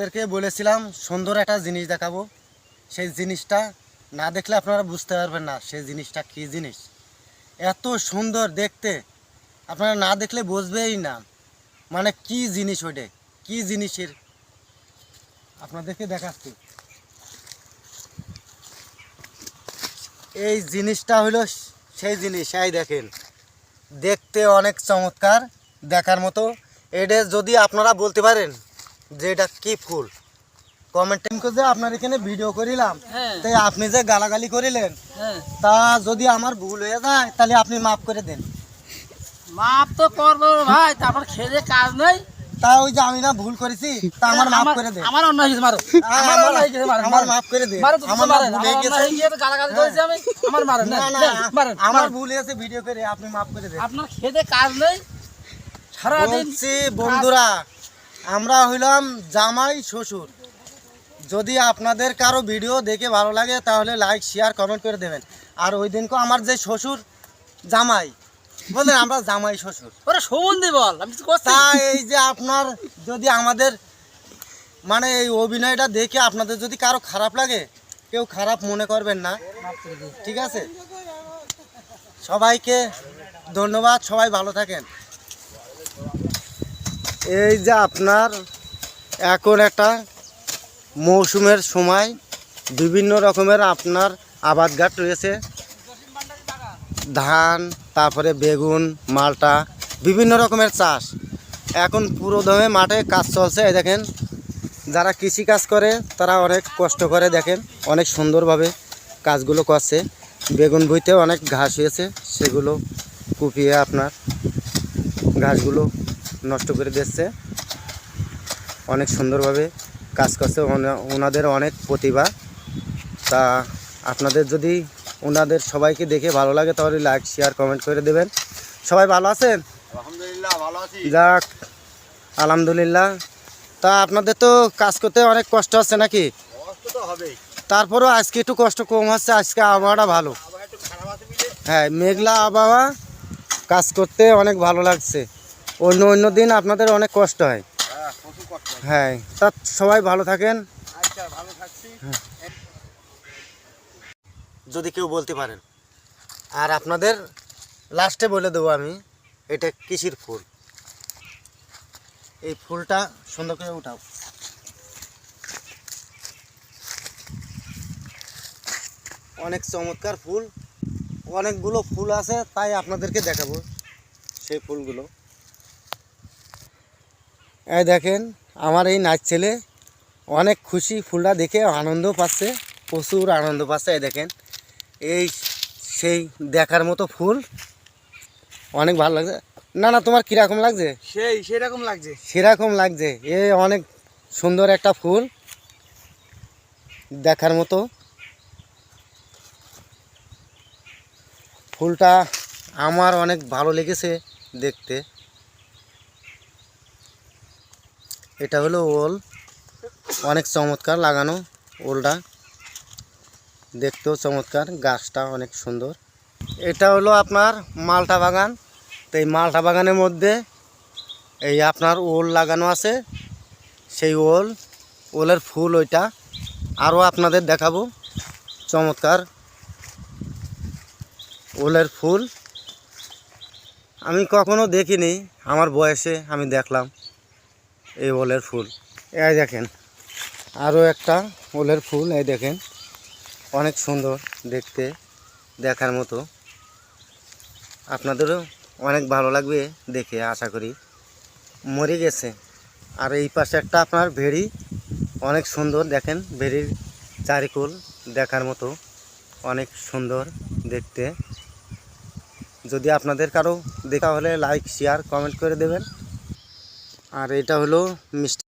আপনাদেরকে বলেছিলাম সুন্দর একটা জিনিস দেখাবো, সেই জিনিসটা না দেখলে আপনারা বুঝতে পারবেন না সেই জিনিসটা কী জিনিস। এত সুন্দর দেখতে, আপনারা না দেখলে বুঝবেই না মানে কি জিনিস, ওইটা কি জিনিসের আপনাদেরকে দেখাচ্ছি। এই জিনিসটা হলো সেই জিনিস, এই দেখেন দেখতে অনেক চমৎকার, দেখার মতো। এটা যদি আপনারা বলতে পারেন যে এটা কি ফুল, কমেন্ট যে আপনার এখানে ভিডিও করিলাম, তাই আপনি যে গালাগালি করিলেন, তা যদি আমার ভুল হয়ে যায় তাহলে আপনি মাফ করে দেন। মাপ তো করবো ভাই, তারপর খেলে কাজ নেই। তা ওই যে আমি না ভুল করেছি, তা আমার মাফ করে দেন। আমার অন্য হয়েছে, মারো আমার মাফ করে দেন। আমার ভুল হয়েছে ভিডিও করে, আপনি মাফ করে দেন। আপনার খেতে কাজ নেই সারাদিন। বন্ধুরা, আমরা হইলাম জামাই শ্বশুর। যদি আপনাদের কারো ভিডিও দেখে ভালো লাগে তাহলে লাইক শেয়ার কমেন্ট করে দেবেন। আর ওই দিনকে আমার যে শ্বশুর জামাই বলেন, আমরা জামাই শ্বশুর, ওরা সম্বন্ধে বল, আমি কিছু করছি। তা এই যে আপনার যদি আমাদের মানে এই অভিনয়টা দেখে আপনাদের যদি কারো খারাপ লাগে, কেউ খারাপ মনে করবেন না, ঠিক আছে? সবাইকে ধন্যবাদ, সবাই ভালো থাকেন। এই যে আপনার এখন একটা মৌসুমের সময়, বিভিন্ন রকমের আপনার আবাদ ঘাট রয়েছে, ধান, তারপরে বেগুন, মালটা, বিভিন্ন রকমের চাষ। এখন পুরো দমে মাঠে কাজ চলছে। এই দেখেন যারা কৃষি কাজ করে তারা অনেক কষ্ট করে, দেখেন অনেক সুন্দরভাবে কাজগুলো করছে। বেগুন বইতে অনেক ঘাস হয়েছে, সেগুলো কুপিয়ে আপনার ঘাসগুলো নষ্ট করে দিচ্ছে। অনেক সুন্দরভাবে কাজ করছে, ওনাদের অনেক প্রতিভা। তা আপনাদের যদি ওনাদের সবাইকে দেখে ভালো লাগে তাহলে লাইক শেয়ার কমেন্ট করে দেবেন। সবাই ভালো আছেন? আলহামদুলিল্লাহ ভালো আছি। যাক, আলহামদুলিল্লাহ। তা আপনাদের তো কাজ করতে অনেক কষ্ট হচ্ছে নাকি? কষ্ট তো হবেই, তারপরেও আজকে একটু কষ্ট কম হচ্ছে, আজকে আবহাওয়াটা ভালো। আবহাওয়া একটু খারাপ আছে মিলে। হ্যাঁ, মেঘলা আবহাওয়া, কাজ করতে অনেক ভালো লাগছে। অন্য দিন আপনাদের অনেক কষ্ট হয়। হ্যাঁ, প্রচুর কষ্ট হয়। হ্যাঁ, তা সবাই ভালো থাকেন। আচ্ছা, ভালো থাকছি। যদি কেউ বলতে পারেন। আর আপনাদের লাস্টে বলে দেবো আমি, এটা কিসের ফুল। এই ফুলটা সুন্দর করে উঠাও। অনেক চমৎকার ফুল, অনেকগুলো ফুল আছে, তাই আপনাদেরকে দেখাবো সেই ফুলগুলো। এই দেখেন আমার এই নাচ ছেলে অনেক খুশি, ফুলটা দেখে আনন্দ পাচ্ছে, প্রচুর আনন্দ পাচ্ছে। এই দেখেন এই সেই দেখার মতো ফুল, অনেক ভালো লাগছে। না না, তোমার কীরকম লাগছে? সেরকম লাগছে। সেরকম লাগছে, এ অনেক সুন্দর একটা ফুল, দেখার মতো। ফুলটা আমার অনেক ভালো লেগেছে দেখতে। এটা হলো ওল, অনেক চমৎকার লাগানো ওলটা, দেখতেও চমৎকার, গাছটা অনেক সুন্দর। এটা হলো আপনার মালটা বাগান। তো এই মালটা বাগানের মধ্যে এই আপনার ওল লাগানো আছে, সেই ওলের ফুল ওইটা আরও আপনাদের দেখাবো। চমৎকার ওলের ফুল আমি কখনো দেখিনি, আমার বয়সে আমি দেখলাম এই ওলের ফুল। এই দেখেন আরও একটা ওলের ফুল, এই দেখেন অনেক সুন্দর দেখতে, দেখার মতো। আপনাদেরও অনেক ভালো লাগবে দেখে, আশা করি। মরে গেছে। আর এই পাশে একটা আপনার ভেড়ি, অনেক সুন্দর, দেখেন ভেড়ির চারিকোল দেখার মতো, অনেক সুন্দর দেখতে। যদি আপনাদের কারো দেখা হলে লাইক শেয়ার কমেন্ট করে দেবেন। আর এটা হলো মিষ্টি।